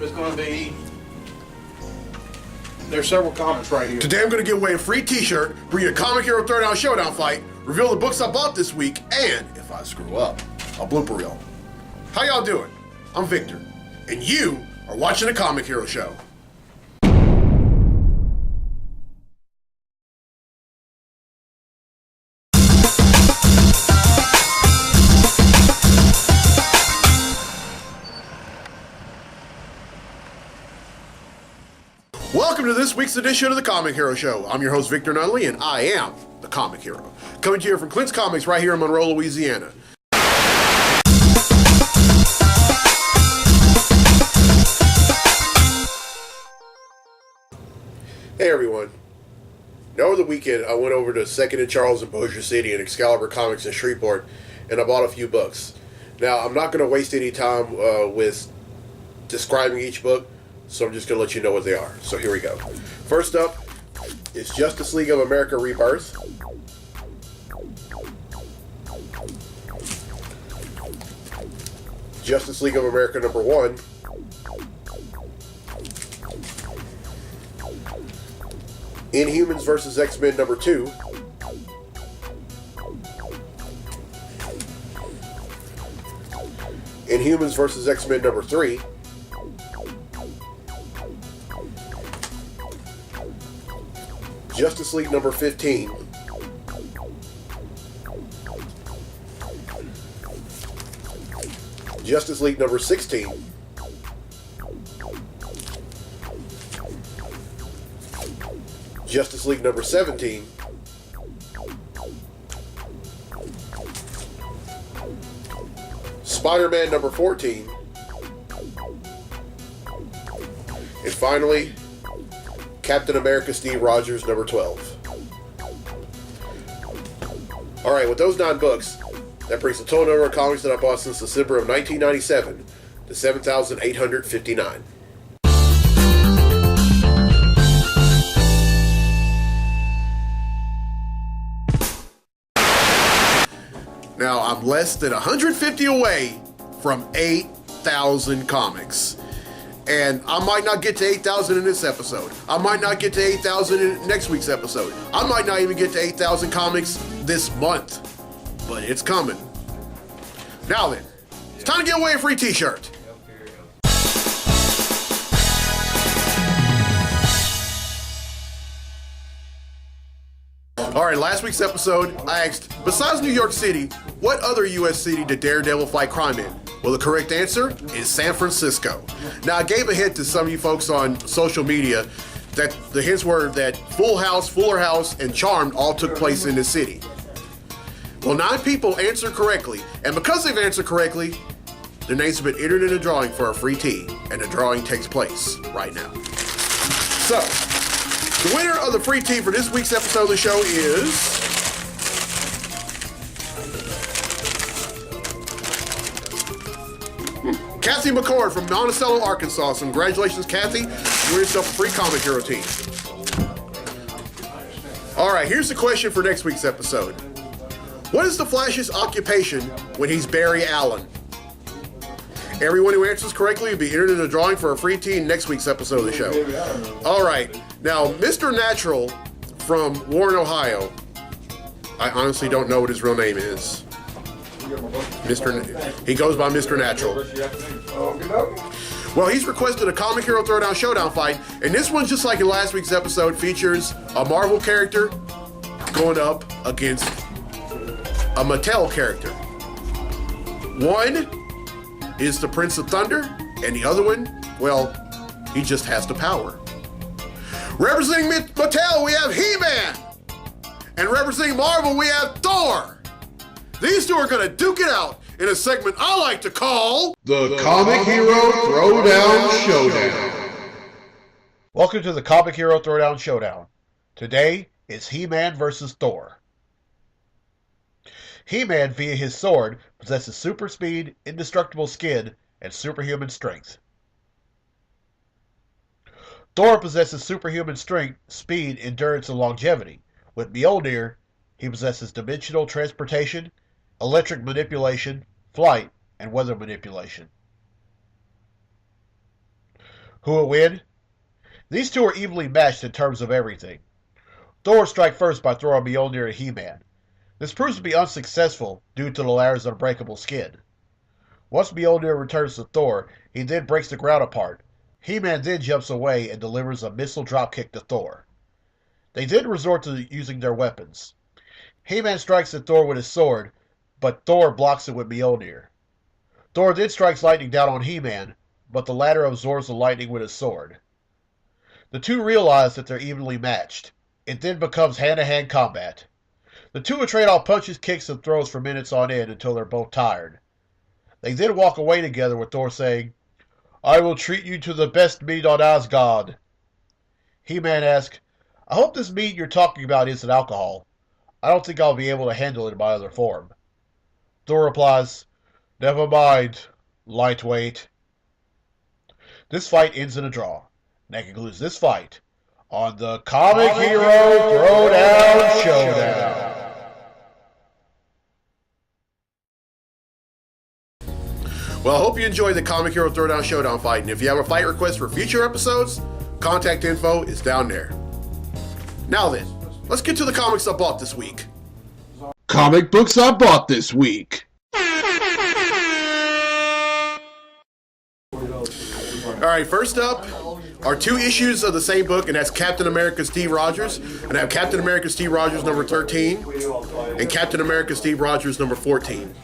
is going to be... There's several comments right here. Today I'm going to give away a free t-shirt, bring you a Comic Hero Throwdown Showdown fight, reveal the books I bought this week, and, if I screw up, a blooper reel. How y'all doing? I'm Victor, and you are watching the Comic Hero Show. Welcome to this week's edition of the Comic Hero Show. I'm your host, Victor Nunley, and I am the Comic Hero. Coming to you from Clint's Comics right here in Monroe, Louisiana. Hey everyone. Now over the weekend, I went over to 2nd and Charles in Bossier City and Excalibur Comics in Shreveport, and I bought a few books. Now, I'm not going to waste any time with describing each book, so I'm just going to let you know what they are. So here we go. First up is Justice League of America Rebirth. Justice League of America number 1. Inhumans vs. X-Men number 2. Inhumans vs. X-Men number 3. Justice League number 15. Justice League number 16. Justice League number 17. Spider-Man number 14. And finally, Captain America Steve Rogers number 12. Alright, with those 9 books, that brings the total number of comics that I bought since December of 1997 to 7,859. Now, I'm less than 150 away from 8,000 comics. And I might not get to 8,000 in this episode. I might not get to 8,000 in next week's episode. I might not even get to 8,000 comics this month. But it's coming. Now then, it's time to give away a free t-shirt. Alright, last week's episode, I asked, besides New York City, what other U.S. city did Daredevil fight crime in? Well, the correct answer is San Francisco. Now, I gave a hint to some of you folks on social media that the hints were that Full House, Fuller House, and Charmed all took place in this city. Well, 9 people answered correctly, and because they've answered correctly, their names have been entered in a drawing for a free tee, and the drawing takes place right now. So, the winner of the free tee for this week's episode of the show is... Kathy McCord from Monticello, Arkansas. So congratulations, Kathy. You win yourself a free Comic Hero tee. Alright, here's the question for next week's episode. What is the Flash's occupation when he's Barry Allen? Everyone who answers correctly will be entered in a drawing for a free tee in next week's episode of the show. Alright, now Mr. Natural from Warren, Ohio. I honestly don't know what his real name is. He goes by Mr. Natural. Well, he's requested a Comic Hero Throwdown Showdown fight, and this one, just like in last week's episode, features a Marvel character going up against a Mattel character. One is the Prince of Thunder, and the other one, well, he just has the power. Representing Mattel, we have He-Man, and representing Marvel, we have Thor. These two are going to duke it out in a segment I like to call The Comic Hero Throwdown Showdown. Welcome to the Comic Hero Throwdown Showdown. Today is He-Man versus Thor. He-Man, via his sword, possesses super speed, indestructible skin, and superhuman strength. Thor possesses superhuman strength, speed, endurance, and longevity. With Mjolnir, he possesses dimensional transportation, electric manipulation, flight, and weather manipulation. Who will win? These two are evenly matched in terms of everything. Thor will strike first by throwing Mjolnir at He-Man. This proves to be unsuccessful due to the latter's unbreakable skin. Once Mjolnir returns to Thor, he then breaks the ground apart. He-Man then jumps away and delivers a missile dropkick to Thor. They then resort to using their weapons. He-Man strikes at Thor with his sword, but Thor blocks it with Mjolnir. Thor then strikes lightning down on He-Man, but the latter absorbs the lightning with his sword. The two realize that they're evenly matched. It then becomes hand-to-hand combat. The two will trade off punches, kicks, and throws for minutes on end until they're both tired. They then walk away together with Thor saying, "I will treat you to the best meat on Asgard." He-Man asks, "I hope this meat you're talking about isn't alcohol. I don't think I'll be able to handle it in my other form." Thor replies, "Never mind, lightweight." This fight ends in a draw. And that concludes this fight on the Comic Hero Throwdown Showdown. Well, I hope you enjoyed the Comic Hero Throwdown Showdown fight, and if you have a fight request for future episodes, contact info is down there. Now then, let's get to the comics I bought this week. Comic books I bought this week. Alright, first up are 2 issues of the same book, and that's Captain America Steve Rogers. And I have Captain America Steve Rogers number 13 and Captain America Steve Rogers number 14.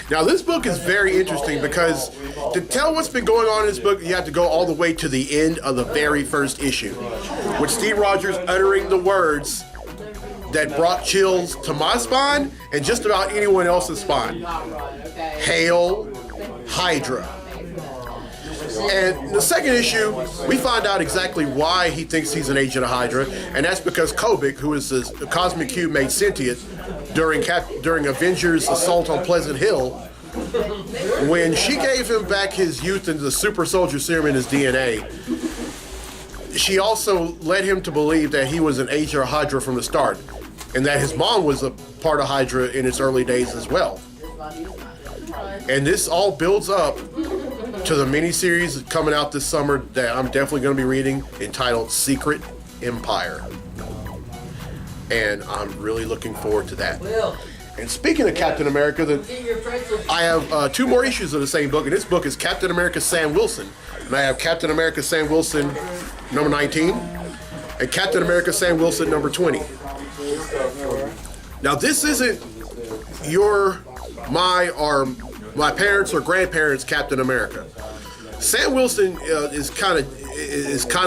Now, this book is very interesting because to tell what's been going on in this book, you have to go all the way to the end of the very first issue, with Steve Rogers uttering the words that brought chills to my spine and just about anyone else's spine. Hail Hydra. And the second issue, we find out exactly why he thinks he's an agent of Hydra, and that's because Kobik, who is the cosmic cube made sentient during Avengers' assault on Pleasant Hill, when she gave him back his youth and the super soldier serum in his DNA, she also led him to believe that he was an agent of Hydra from the start, and that his mom was a part of Hydra in its early days as well. And this all builds up to the miniseries coming out this summer that I'm definitely going to be reading, entitled Secret Empire. And I'm really looking forward to that. And speaking of Captain America, I have 2 more issues of the same book, and this book is Captain America Sam Wilson. And I have Captain America Sam Wilson number 19 and Captain America Sam Wilson number 20. Now, this isn't my parents or grandparents' Captain America. Sam Wilson is kind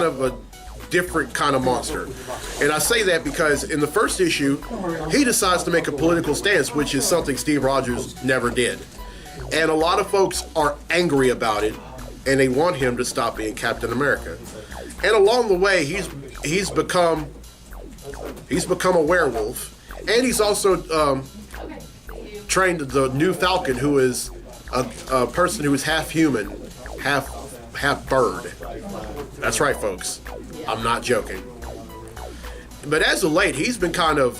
of a different kind of monster, and I say that because in the first issue, he decides to make a political stance, which is something Steve Rogers never did, and a lot of folks are angry about it, and they want him to stop being Captain America. And along the way, he's become a werewolf, and he's also trained the new Falcon, who is a person who is half human, half bird. That's right, folks. I'm not joking. But as of late, he's been kind of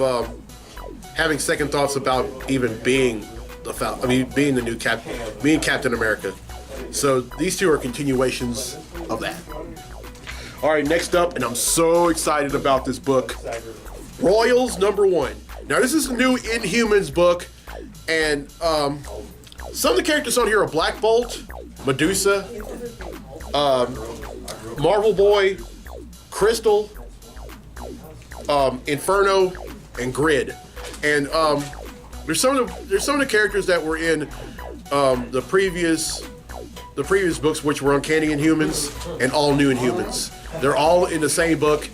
having second thoughts about even being the Falcon. I mean, being the new being Captain America. So these 2 are continuations of that. All right, next up, and I'm so excited about this book, Royals number 1. Now, this is a new Inhumans book, and some of the characters on here are Black Bolt, Medusa, Marvel Boy, Crystal, Inferno, and Grid. And there's some of the characters that were in the previous books, which were Uncanny Inhumans and All New Inhumans. They're all in the same book,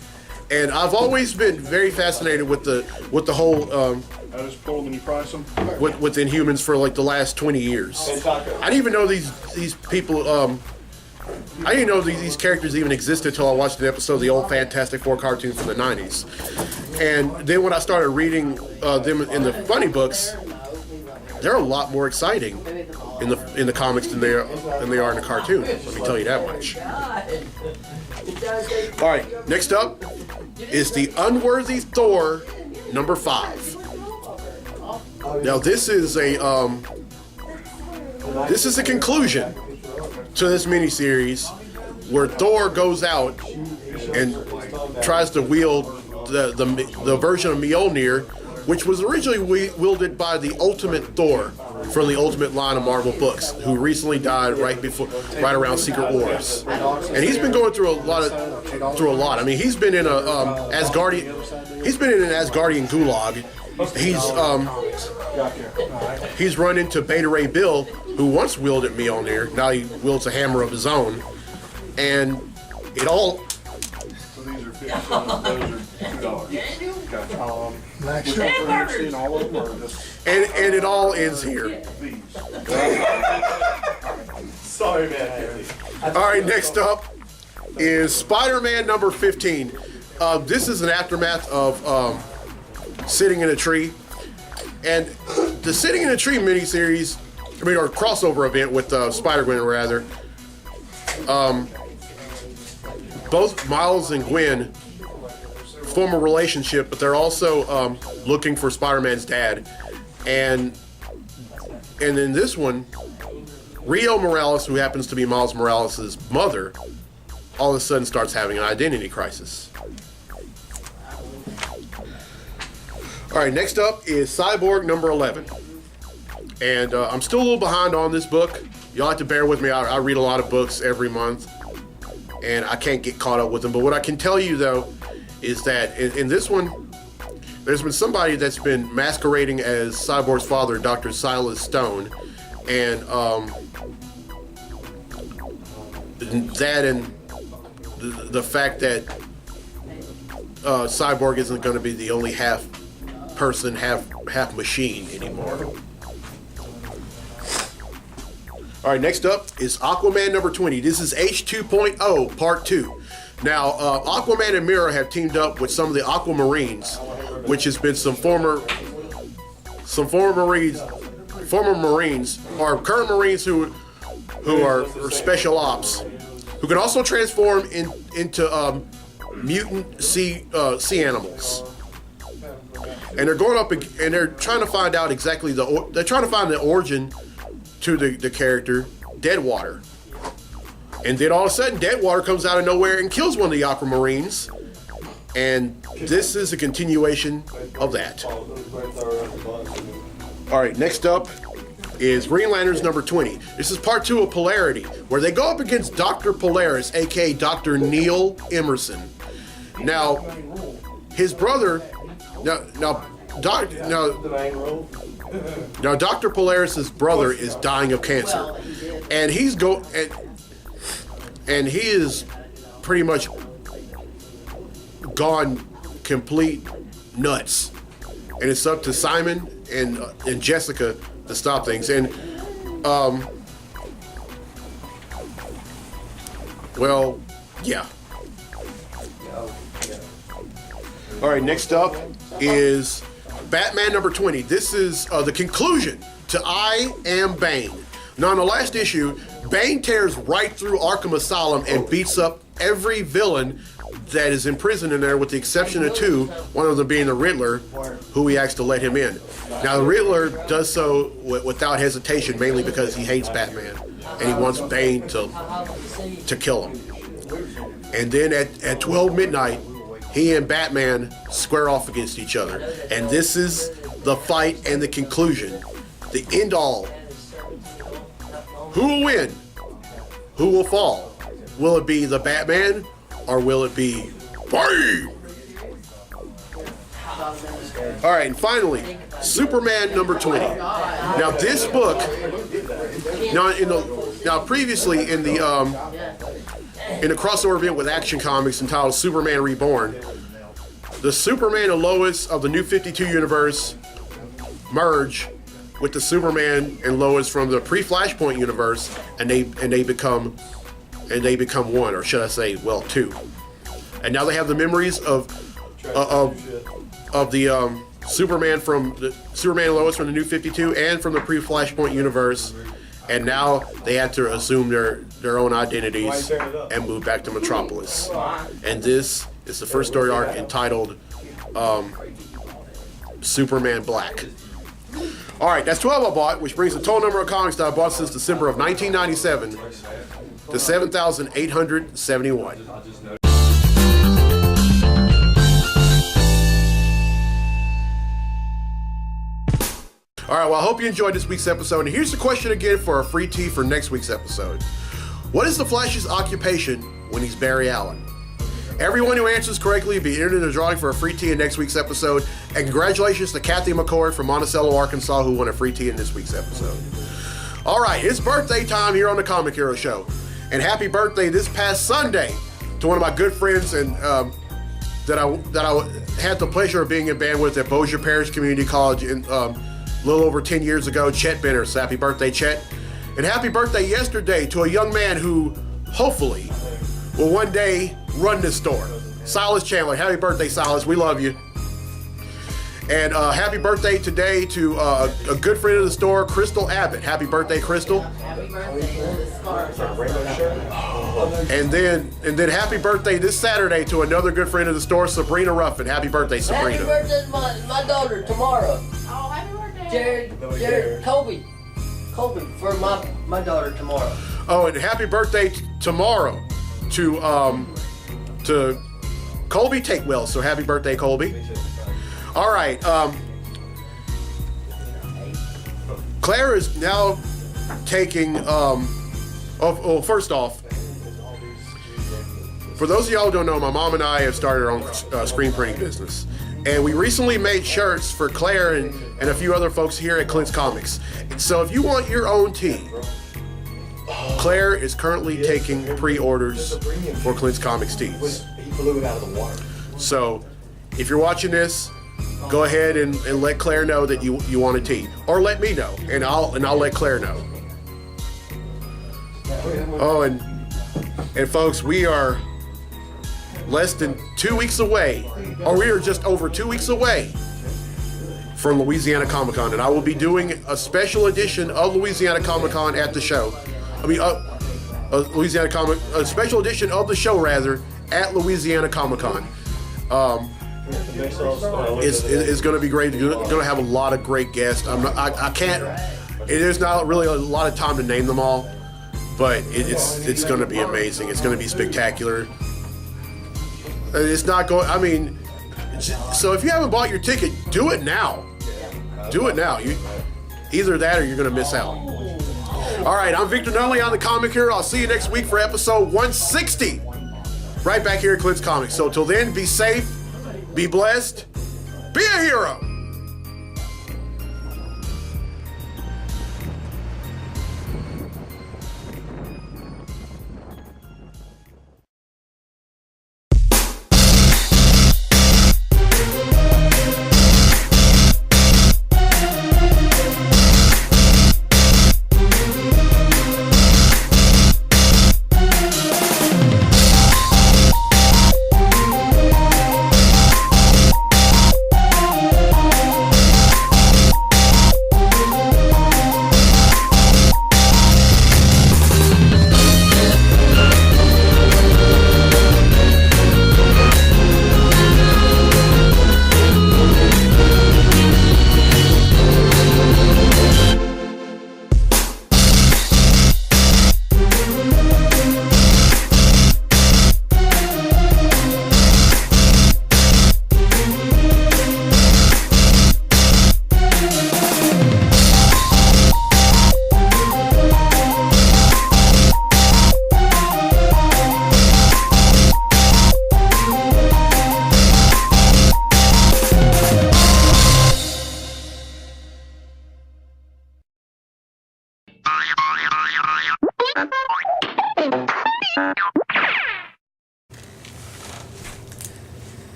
and I've always been very fascinated with the whole I just pull them and you price them. with Inhumans for like the last 20 years. I didn't even know these people. I didn't know these characters even existed until I watched an episode of the old Fantastic Four cartoon from the 90s. And then when I started reading them in the funny books, they're a lot more exciting in the comics than they are in the cartoon. Let me tell you that much. All right, next up is the Unworthy Thor number 5. Now this is a conclusion to this miniseries where Thor goes out and tries to wield the version of Mjolnir, which was originally wielded by the Ultimate Thor from the Ultimate line of Marvel books, who recently died right around Secret Wars. And he's been going through a lot. I mean, he's been in an Asgardian gulag. He's run into Beta Ray Bill, who once wielded Mjolnir. Now he wields a hammer of his own, and it all. So these are 50 cents, those are $2. Gotcha. Seeing all of them or just And it all ends here. these? Sorry, man. All right, next up is Spider-Man number 15. This is an aftermath of Sitting in a Tree. And the Sitting in a Tree miniseries, or crossover event with Spider-Gwen, rather, both Miles and Gwen form a relationship, but they're also looking for Spider-Man's dad. And in this one, Rio Morales, who happens to be Miles Morales' mother, all of a sudden starts having an identity crisis. All right, next up is Cyborg number 11. And I'm still a little behind on this book. You'll have to bear with me. I read a lot of books every month, and I can't get caught up with them. But what I can tell you, though, is that in this one, there's been somebody that's been masquerading as Cyborg's father, Dr. Silas Stone, and that and the fact that Cyborg isn't going to be the only half person, half machine anymore. All right, next up is Aquaman number 20. This is H2.0 Part 2. Now, Aquaman and Mera have teamed up with some of the Aquamarines, which has been some former Marines, or current Marines who are special ops, who can also transform into mutant sea animals. And they're going up and they're trying to find out exactly they're trying to find the origin to the character Deadwater. And then all of a sudden Deadwater comes out of nowhere and kills one of the Aquamarines. And this is a continuation of that. All right, next up is Green Lanterns number 20. This is part 2 of Polarity, where they go up against Dr. Polaris, aka Dr. Neil Emerson. Now, his brother, now Dr. Polaris's brother is dying of cancer, and he is pretty much gone complete nuts, and it's up to Simon and Jessica to stop things. And well, yeah. All right, next up is Batman number 20. This is the conclusion to I Am Bane. Now, in the last issue, Bane tears right through Arkham Asylum and beats up every villain that is imprisoned in there, with the exception of 2, one of them being the Riddler, who he asks to let him in. Now, the Riddler does so without hesitation, mainly because he hates Batman, and he wants Bane to kill him. And then at 12 midnight, he and Batman square off against each other. And this is the fight and the conclusion, the end all. Who will win? Who will fall? Will it be the Batman, or will it be Bane? All right, and finally, Superman number 20. Now this book, now previously in the crossover event with Action Comics entitled Superman Reborn, the Superman and Lois of the New 52 universe merge with the Superman and Lois from the pre-Flashpoint universe, and they become one, or should I say, well, 2. And now they have the memories of the Superman and Lois from the New 52 and from the pre-Flashpoint universe, and now they have to assume their own identities and move back to Metropolis. And this is the first story arc entitled Superman Black. All right, that's 12 I bought, which brings the total number of comics that I bought since December of 1997 to 7,871. All right, well, I hope you enjoyed this week's episode. And here's the question again for a free tee for next week's episode. What is the Flash's occupation when he's Barry Allen? Everyone who answers correctly will be entered in the drawing for a free tee in next week's episode. And congratulations to Kathy McCord from Monticello, Arkansas, who won a free tee in this week's episode. All right, it's birthday time here on the Comic Hero Show. And happy birthday this past Sunday to one of my good friends and that I had the pleasure of being in band with at Bossier Parish Community College in a little over 10 years ago, Chet Benner. So happy birthday, Chet. And happy birthday yesterday to a young man who hopefully will one day run this store. Silas Chandler. Happy birthday, Silas. We love you. And happy birthday today to a good friend of the store, Crystal Abbott. Happy birthday, Crystal. Happy birthday. And then happy birthday this Saturday to another good friend of the store, Sabrina Ruffin. Happy birthday, Sabrina. Happy birthday to my daughter tomorrow. Oh, happy birthday. Jared, Colby for my daughter tomorrow. Oh, and happy birthday tomorrow to Colby Takewell. So happy birthday, Colby. All right. Claire is now taking. First off, for those of y'all who don't know, my mom and I have started our own screen printing business, and we recently made shirts for Claire and a few other folks here at Clint's Comics. So if you want your own tee, Claire is currently taking pre-orders for Clint's Comics tees. He blew it out of the water. So if you're watching this, go ahead and let Claire know that you want a tee, or let me know, and I'll let Claire know. Oh, and folks, we are less than 2 weeks away, or we are just over 2 weeks away from Louisiana Comic Con, and I will be doing a special edition of Louisiana Comic Con at the show. A special edition of the show rather at Louisiana Comic Con. It's going to be great. We're going to have a lot of great guests. There's not really a lot of time to name them all, but it's going to be amazing. It's going to be spectacular. It's not going. I mean, so if you haven't bought your ticket, do it now. Do it now. Either that or you're going to miss out. All right, I'm Victor Nunley. I'm the Comic Hero. I'll see you next week for episode 160. Right back here at Clint's Comics. So till then, be safe, be blessed, be a hero.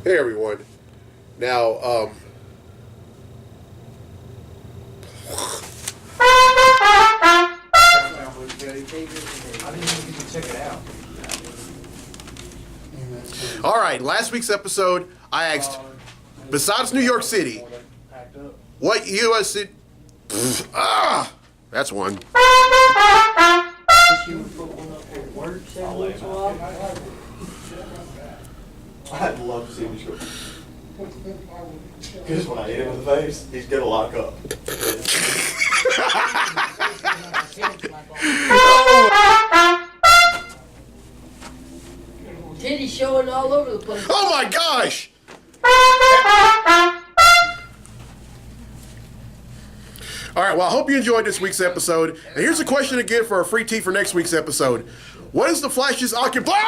Hey everyone. Now, all right, last week's episode, I asked, besides New York City, what U.S. city... that's one. I'd love to see the show. Because when I hit him in the face, he's gonna lock up. Titty showing all over the place. Oh my gosh! All right, well, I hope you enjoyed this week's episode. And here's a question again for a free tee for next week's episode. What is the Flash's occupation?